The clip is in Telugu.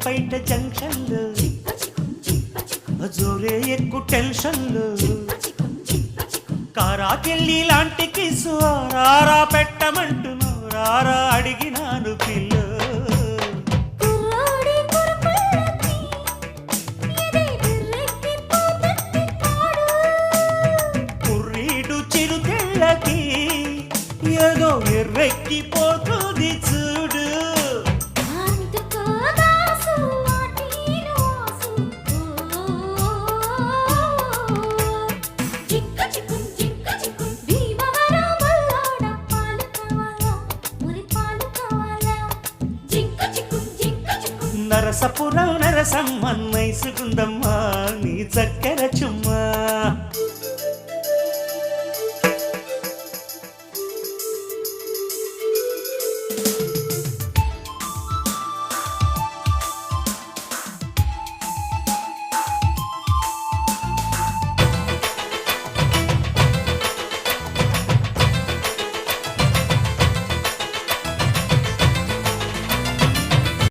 బయట జంక్షన్లు జోరే ఎక్కువ టెన్షన్లు కారాకెళ్ళి లాంటి కిసు రారా పెట్టమంటును రారా అడిగినాను పిల్లు కుర్రీడు చిరుతిళ్ళకి ఏదో ఎర్రెక్కిపోతుంది చూడు నరసపురం నరసమ్మ నైసుకుందమ్మా నీ చక్కెర చుమ్మా